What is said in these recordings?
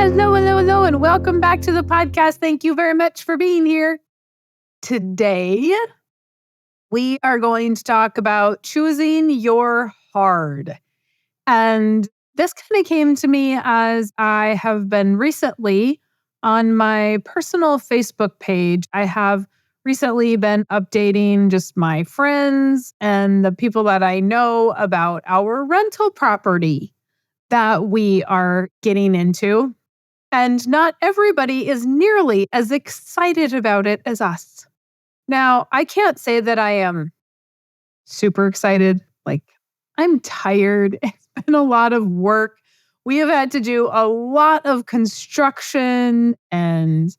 Hello, and welcome back to the podcast. Thank you very much for being here. Today, we are going to talk about choosing your hard. And this kind of came to me as I have been recently on my personal Facebook page. I have recently been updating just my friends and the people that I know about our rental property that we are getting into. And not everybody is nearly as excited about it as us. Now, I can't say that I am super excited. Like, I'm tired. It's been a lot of work. We have had to do a lot of construction and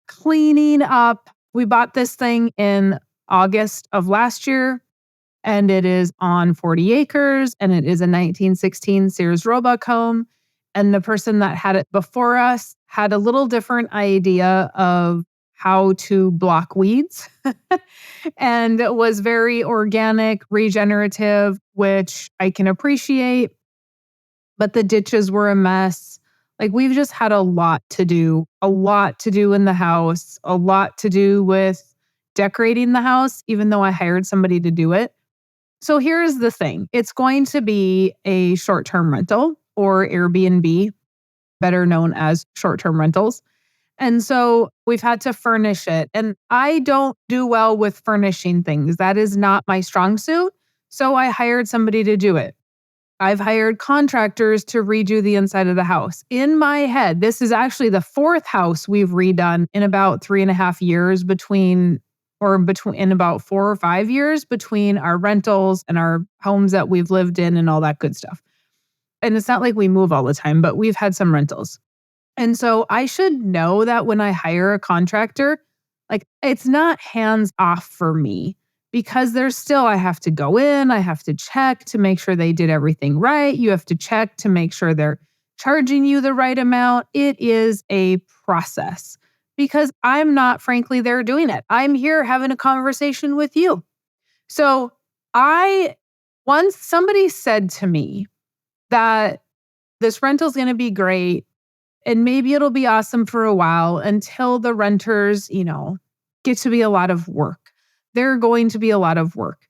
cleaning up. We bought this thing in August of last year, and it is on 40 acres, and it is a 1916 Sears Roebuck home. And the person that had it before us had a little different idea of how to block weeds and was very organic, regenerative, which I can appreciate. But the ditches were a mess. Like, we've just had a lot to do in the house, a lot to do with decorating the house, even though I hired somebody to do it. So here's the thing. It's going to be a short-term rental or Airbnb, better known as short-term rentals. And so we've had to furnish it. And I don't do well with furnishing things. That is not my strong suit. So I hired somebody to do it. I've hired contractors to redo the inside of the house. In my head, this is actually the fourth house we've redone in about 3.5 years between in about 4 or 5 years between our rentals and our homes that we've lived in and all that good stuff. And it's not like we move all the time, but we've had some rentals. And so I should know that when I hire a contractor, like, it's not hands off for me, because there's still, I have to go in, I have to check to make sure they did everything right. You have to check to make sure they're charging you the right amount. It is a process because I'm not, frankly, there doing it. I'm here having a conversation with you. So once somebody said to me that this rental is going to be great and maybe it'll be awesome for a while until the renters, get to be a lot of work. They're going to be a lot of work.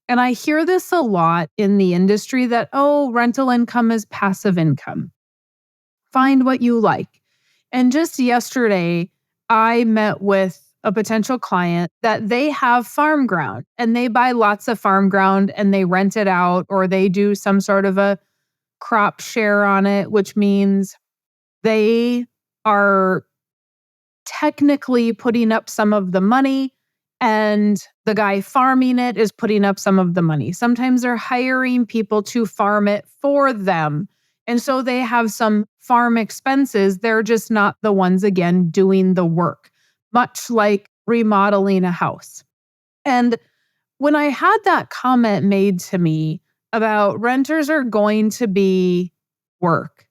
And I hear this a lot in the industry that, rental income is passive income. Find what you like. And just yesterday, I met with a potential client that they have farm ground and they buy lots of farm ground and they rent it out, or they do some sort of a crop share on it, which means they are technically putting up some of the money and the guy farming it is putting up some of the money. Sometimes they're hiring people to farm it for them. And so they have some farm expenses. They're just not the ones, again, doing the work, much like remodeling a house. And when I had that comment made to me about renters are going to be work,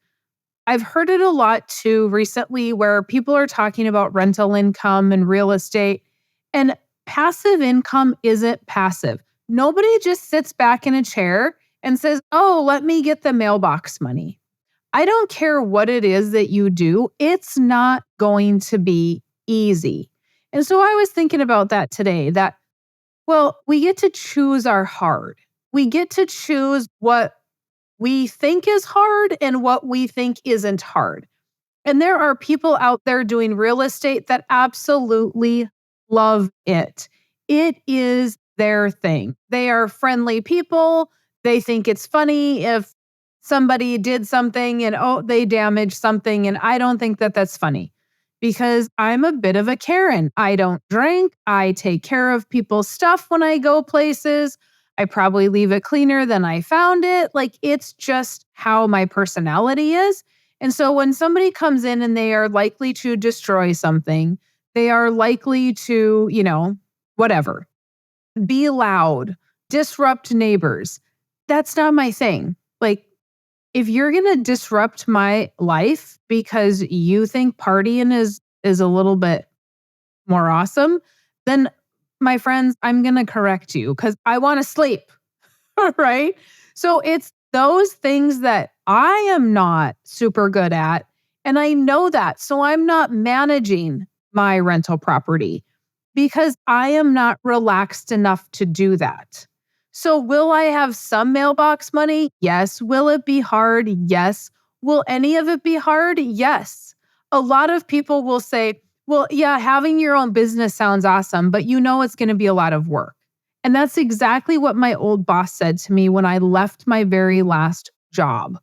I've heard it a lot too recently where people are talking about rental income and real estate, and passive income isn't passive. Nobody just sits back in a chair and says, let me get the mailbox money. I don't care what it is that you do. It's not going to be easy. And so I was thinking about that today, that, we get to choose our hard. We get to choose what we think is hard and what we think isn't hard. And there are people out there doing real estate that absolutely love it. It is their thing. They are friendly people. They think it's funny if somebody did something and, they damaged something. And I don't think that that's funny because I'm a bit of a Karen. I don't drink. I take care of people's stuff when I go places. I probably leave it cleaner than I found it. Like, it's just how my personality is. And so when somebody comes in and they are likely to destroy something, they are likely to, whatever, be loud, disrupt neighbors. That's not my thing. Like, if you're going to disrupt my life because you think partying is a little bit more awesome, then my friends, I'm going to correct you because I want to sleep. Right? So it's those things that I am not super good at. And I know that. So I'm not managing my rental property because I am not relaxed enough to do that. So will I have some mailbox money? Yes. Will it be hard? Yes. Will any of it be hard? Yes. A lot of people will say, well, yeah, having your own business sounds awesome, but you know it's going to be a lot of work. And that's exactly what my old boss said to me when I left my very last job.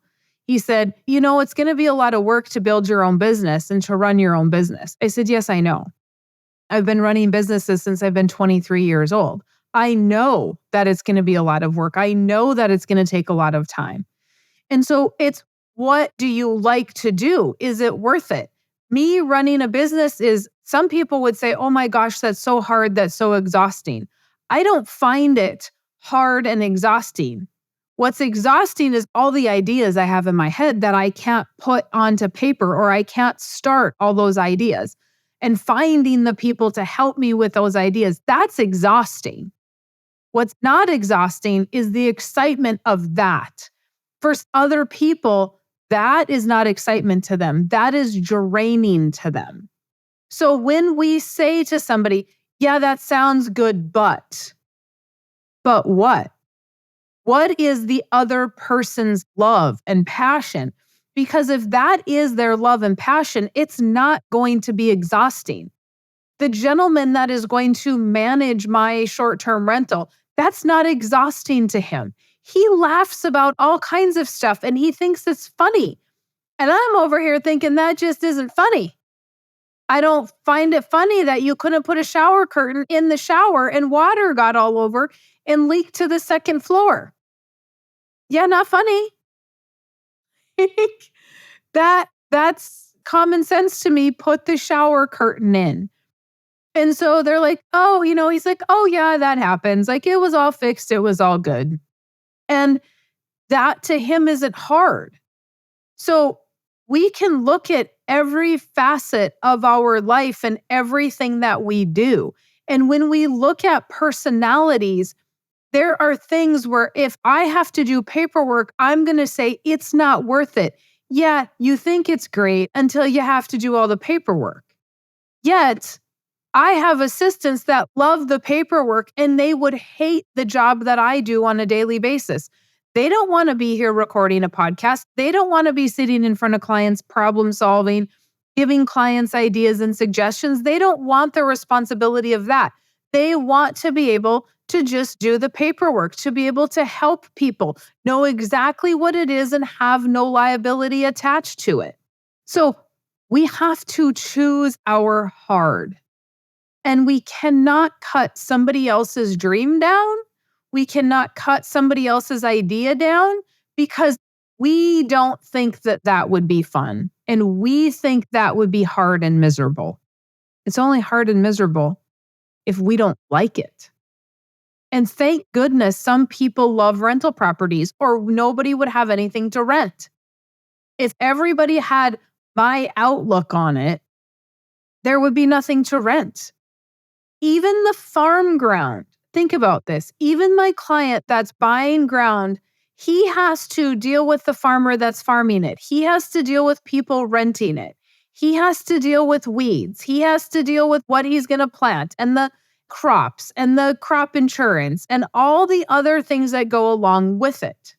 He said, you know, it's going to be a lot of work to build your own business and to run your own business. I said, yes, I know. I've been running businesses since I've been 23 years old. I know that it's going to be a lot of work. I know that it's going to take a lot of time. And so it's, what do you like to do? Is it worth it? Me running a business is, some people would say, oh my gosh, that's so hard. That's so exhausting. I don't find it hard and exhausting. What's exhausting is all the ideas I have in my head that I can't put onto paper, or I can't start all those ideas, and finding the people to help me with those ideas. That's exhausting. What's not exhausting is the excitement of that. For other people, that is not excitement to them. That is draining to them. So when we say to somebody, yeah, that sounds good, but what? What is the other person's love and passion? Because if that is their love and passion, it's not going to be exhausting. The gentleman that is going to manage my short-term rental, that's not exhausting to him. He laughs about all kinds of stuff and he thinks it's funny. And I'm over here thinking that just isn't funny. I don't find it funny that you couldn't put a shower curtain in the shower and water got all over and leaked to the second floor. Yeah, not funny. That's common sense to me. Put the shower curtain in. And so they're like, oh, he's like, oh yeah, that happens. Like, it was all fixed. It was all good. And that to him isn't hard. So we can look at every facet of our life and everything that we do. And when we look at personalities, there are things where if I have to do paperwork, I'm going to say it's not worth it. Yeah, you think it's great until you have to do all the paperwork. Yet, I have assistants that love the paperwork and they would hate the job that I do on a daily basis. They don't want to be here recording a podcast. They don't want to be sitting in front of clients, problem solving, giving clients ideas and suggestions. They don't want the responsibility of that. They want to be able to just do the paperwork, to be able to help people know exactly what it is and have no liability attached to it. So we have to choose our hard. And we cannot cut somebody else's dream down. We cannot cut somebody else's idea down because we don't think that that would be fun. And we think that would be hard and miserable. It's only hard and miserable if we don't like it. And thank goodness some people love rental properties, or nobody would have anything to rent. If everybody had my outlook on it, there would be nothing to rent. Even the farm ground, think about this. Even my client that's buying ground, he has to deal with the farmer that's farming it. He has to deal with people renting it. He has to deal with weeds. He has to deal with what he's going to plant and the crops and the crop insurance and all the other things that go along with it.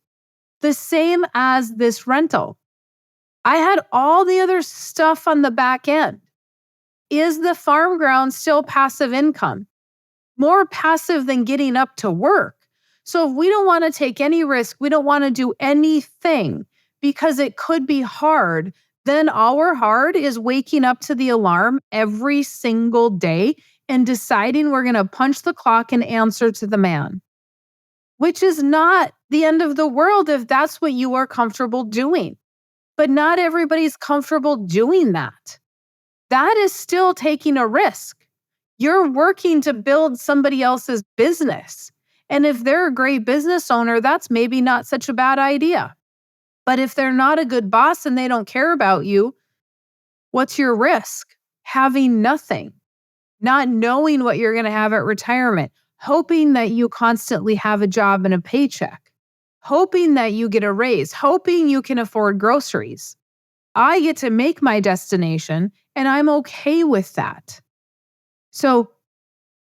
The same as this rental. I had all the other stuff on the back end. Is the farm ground still passive income? More passive than getting up to work. So if we don't want to take any risk, we don't want to do anything because it could be hard, then our hard is waking up to the alarm every single day and deciding we're going to punch the clock and answer to the man, which is not the end of the world if that's what you are comfortable doing. But not everybody's comfortable doing that. That is still taking a risk. You're working to build somebody else's business. And if they're a great business owner, that's maybe not such a bad idea. But if they're not a good boss and they don't care about you, what's your risk? Having nothing, not knowing what you're going to have at retirement, hoping that you constantly have a job and a paycheck, hoping that you get a raise, hoping you can afford groceries. I get to make my destination, and I'm okay with that. So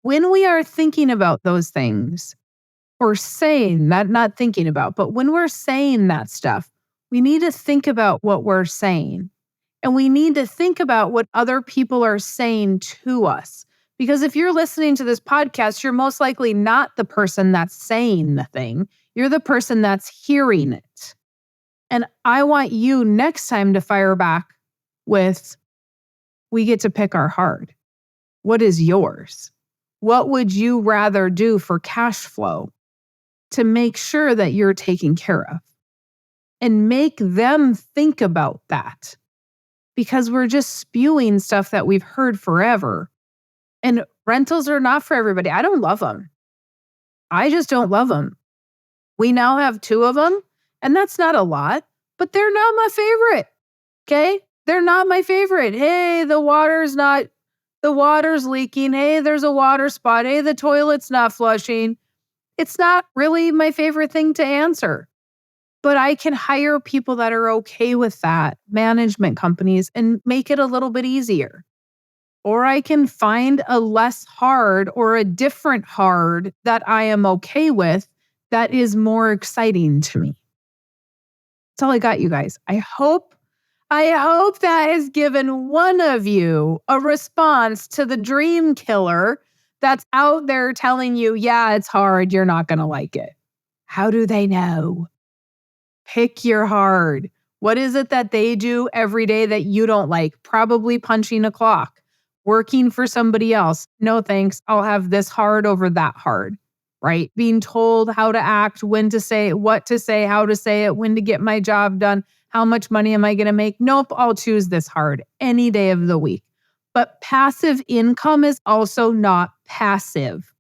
when we are thinking about those things, or saying that, not thinking about, but when we're saying that stuff, we need to think about what we're saying. And we need to think about what other people are saying to us. Because if you're listening to this podcast, you're most likely not the person that's saying the thing. You're the person that's hearing it. And I want you next time to fire back with, we get to pick our heart. What is yours? What would you rather do for cash flow to make sure that you're taken care of? And make them think about that. Because we're just spewing stuff that we've heard forever. And rentals are not for everybody. I don't love them. I just don't love them. We now have 2 of them, and that's not a lot, but they're not my favorite. Okay? They're not my favorite. Hey, the water's leaking. Hey, there's a water spot. Hey, the toilet's not flushing. It's not really my favorite thing to answer. But I can hire people that are okay with that, management companies, and make it a little bit easier. Or I can find a less hard or a different hard that I am okay with that is more exciting to me. That's all I got, you guys. I hope that has given one of you a response to the dream killer that's out there telling you, yeah, it's hard, you're not going to like it. How do they know? Pick your hard. What is it that they do every day that you don't like? Probably punching a clock, working for somebody else. No thanks. I'll have this hard over that hard, right? Being told how to act, when to say it, what to say, how to say it, when to get my job done, how much money am I going to make? Nope, I'll choose this hard any day of the week. But passive income is also not passive.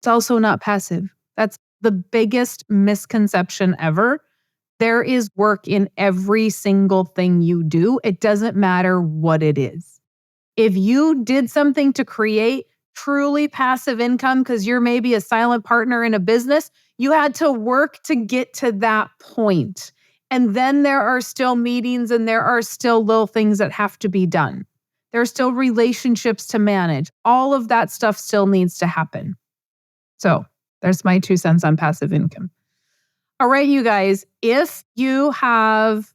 It's also not passive. That's the biggest misconception ever. There is work in every single thing you do. It doesn't matter what it is. If you did something to create truly passive income because you're maybe a silent partner in a business, you had to work to get to that point. And then there are still meetings and there are still little things that have to be done. There are still relationships to manage. All of that stuff still needs to happen. So there's my 2 cents on passive income. All right, you guys, if you have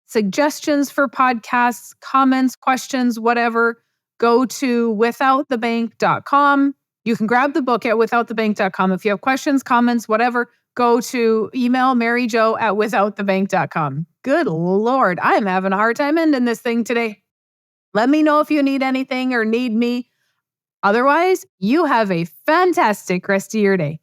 suggestions for podcasts, comments, questions, whatever, go to withoutthebank.com. You can grab the book at withoutthebank.com. If you have questions, comments, whatever, go to email maryjo@withoutthebank.com. Good Lord, I'm having a hard time ending this thing today. Let me know if you need anything or need me. Otherwise, you have a fantastic rest of your day.